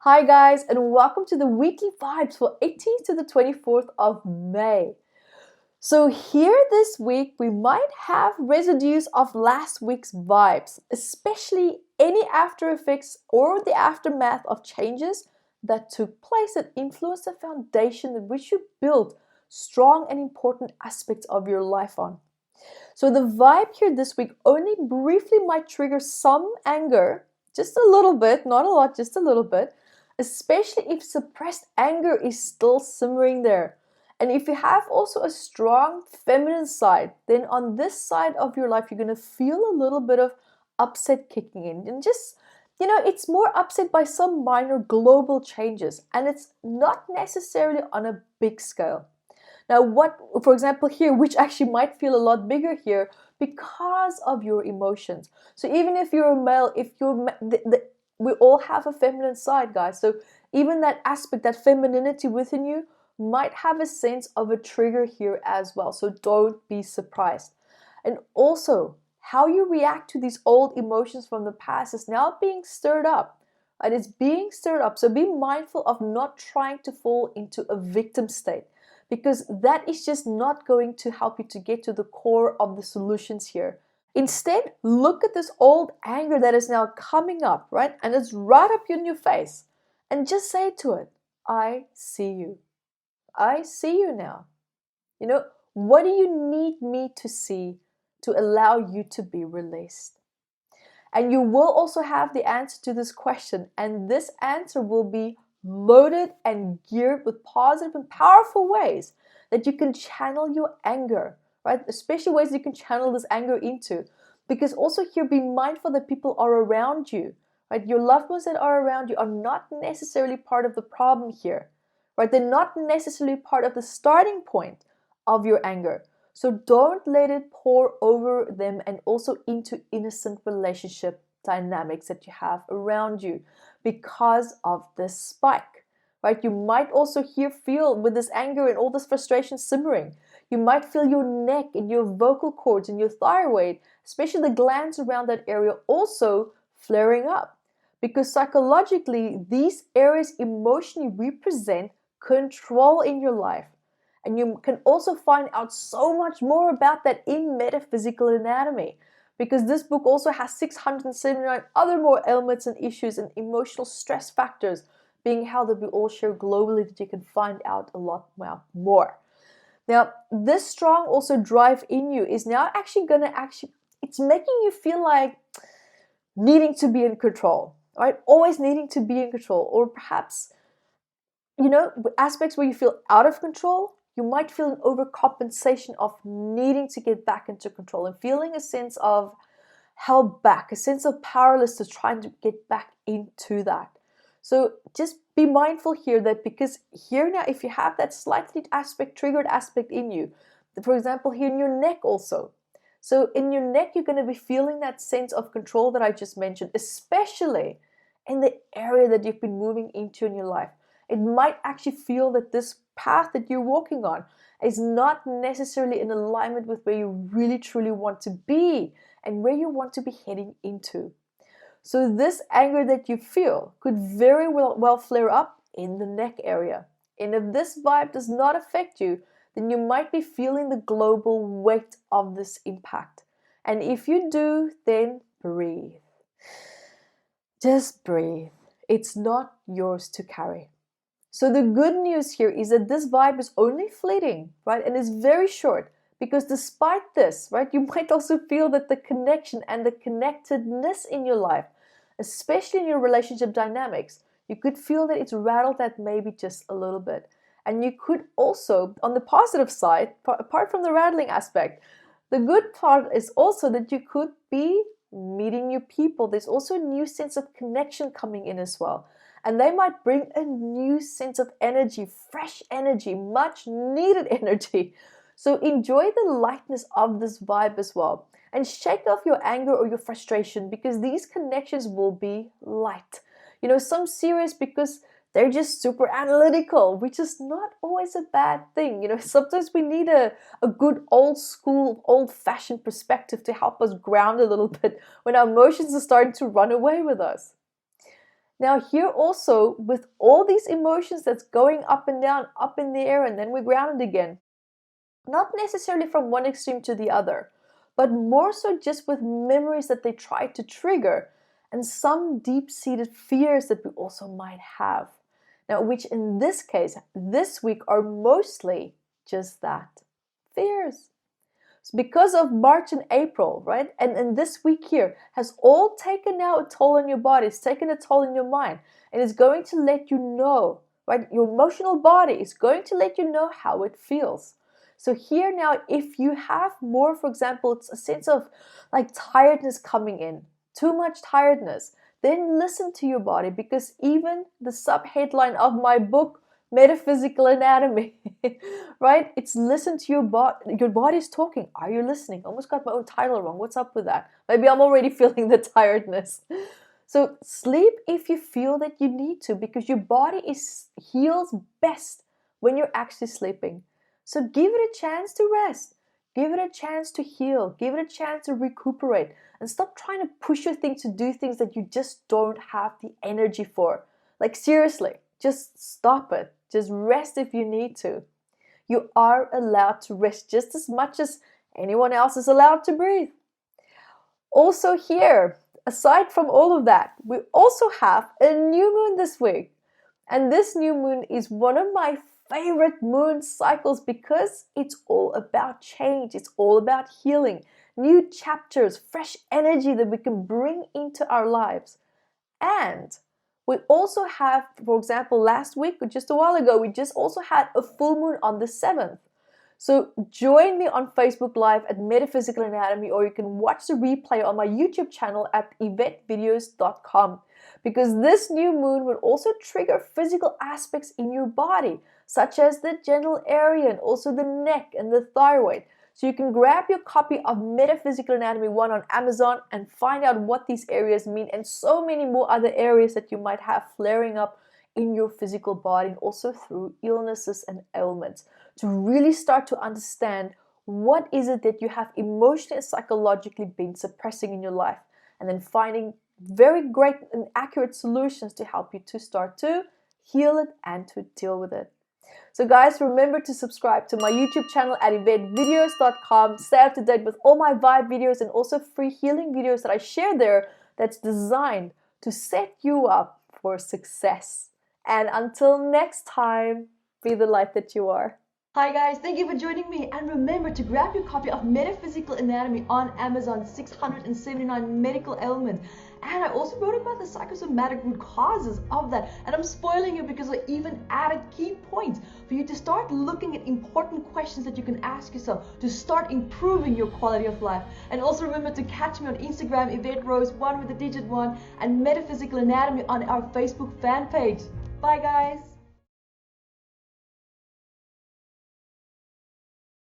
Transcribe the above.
Hi guys, and welcome to the weekly vibes for 18th to the 24th of May. So here this week we might have residues of last week's vibes, especially any after effects or the aftermath of changes that took place that influenced the foundation in which you built strong and important aspects of your life on. So the vibe here this week only briefly might trigger some anger, just a little bit, not a lot, just a little bit, especially if suppressed anger is still simmering there. And if you have also a strong feminine side, then on this side of your life, you're going to feel a little bit of upset kicking in. And just, it's more upset by some minor global changes. And it's not necessarily on a big scale. Now, what, for example, here, which actually might feel a lot bigger here because of your emotions. So even if you're a male, if you're, we all have a feminine side, guys. So even that aspect, that femininity within you might have a sense of a trigger here as well. So don't be surprised. And also, how you react to these old emotions from the past is now being stirred up. And it's being stirred up. So be mindful of not trying to fall into a victim state, because that is just not going to help you to get to the core of the solutions here. Instead, look at this old anger that is now coming up, right? And it's right up in your face. And just say to it, I see you. I see you now. What do you need me to see to allow you to be released? And you will also have the answer to this question. And this answer will be loaded and geared with positive and powerful ways that you can channel your anger, right? Especially ways you can channel this anger into. Because also here, be mindful that people are around you, right? Your loved ones that are around you are not necessarily part of the problem here, right? They're not necessarily part of the starting point of your anger. So don't let it pour over them and also into innocent relationship dynamics that you have around you because of this spike, right? You might also here feel with this anger and all this frustration simmering. You might feel your neck and your vocal cords and your thyroid, especially the glands around that area, also flaring up. Because psychologically, these areas emotionally represent control in your life. And you can also find out so much more about that in Metaphysical Anatomy, because this book also has 679 other more elements and issues and emotional stress factors being held that we all share globally that you can find out a lot more. Now, this strong also drive in you is now actually it's making you feel like needing to be in control, right? Always needing to be in control, or perhaps, aspects where you feel out of control. You might feel an overcompensation of needing to get back into control and feeling a sense of held back, a sense of powerless to trying to get back into that. So just be mindful here that, because here now, if you have that slightly triggered aspect in you, for example, here in your neck also. So in your neck, you're going to be feeling that sense of control that I just mentioned, especially in the area that you've been moving into in your life. It might actually feel that this path that you're walking on is not necessarily in alignment with where you really truly want to be and where you want to be heading into. So this anger that you feel could very well flare up in the neck area. And if this vibe does not affect you, then you might be feeling the global weight of this impact. And if you do, then breathe. Just breathe. It's not yours to carry. So the good news here is that this vibe is only fleeting, right? And it's very short, because despite this, right, you might also feel that the connection and the connectedness in your life, especially in your relationship dynamics, you could feel that it's rattled that maybe just a little bit. And you could also, on the positive side, apart from the rattling aspect, the good part is also that you could be meeting new people. There's also a new sense of connection coming in as well. And they might bring a new sense of energy, fresh energy, much needed energy. So enjoy the lightness of this vibe as well. And shake off your anger or your frustration, because these connections will be light. Some serious because they're just super analytical, which is not always a bad thing. Sometimes we need a good old school, old-fashioned perspective to help us ground a little bit when our emotions are starting to run away with us. Now here also, with all these emotions that's going up and down, up in the air, and then we're grounded again, not necessarily from one extreme to the other, but more so just with memories that they try to trigger and some deep-seated fears that we also might have. Now, which in this case, this week, are mostly just that, fears. So because of March and April, right, and this week here has all taken now a toll on your body, it's taken a toll on your mind, and it's going to let you know, right, your emotional body is going to let you know how it feels. So here now, if you have more, for example, it's a sense of like tiredness coming in, too much tiredness, then listen to your body, because even the subheadline of my book, Metaphysical Anatomy, right? It's listen to your body. Your body's talking. Are you listening? Almost got my own title wrong. What's up with that? Maybe I'm already feeling the tiredness. So sleep if you feel that you need to, because your body heals best when you're actually sleeping. So give it a chance to rest. Give it a chance to heal. Give it a chance to recuperate. And stop trying to push your thing to do things that you just don't have the energy for. Like seriously, just stop it. Just rest if you need to. You are allowed to rest just as much as anyone else is allowed to breathe. Also here, aside from all of that, we also have a new moon this week. And this new moon is one of my favorite moon cycles because it's all about change. It's all about healing, new chapters, fresh energy that we can bring into our lives. And we also have, for example, last week or just a while ago, we just also had a full moon on the 7th. So join me on Facebook Live at Metaphysical Anatomy, or you can watch the replay on my YouTube channel at evetterose.com, because this new moon will also trigger physical aspects in your body, such as the genital area and also the neck and the thyroid. So you can grab your copy of Metaphysical Anatomy 1 on Amazon and find out what these areas mean, and so many more other areas that you might have flaring up in your physical body, and also through illnesses and ailments, to really start to understand what is it that you have emotionally and psychologically been suppressing in your life, and then finding very great and accurate solutions to help you to start to heal it and to deal with it. So guys, remember to subscribe to my YouTube channel at evetterose.com. Stay up to date with all my vibe videos and also free healing videos that I share there that's designed to set you up for success. And until next time, be the light that you are. Hi guys, thank you for joining me, and remember to grab your copy of Metaphysical Anatomy on Amazon, 679 medical ailments. And I also wrote about the psychosomatic root causes of that, and I'm spoiling you because I even added key points for you to start looking at important questions that you can ask yourself to start improving your quality of life. And also remember to catch me on Instagram, Evette Rose 1 with the digit 1, and Metaphysical Anatomy on our Facebook fan page. Bye guys!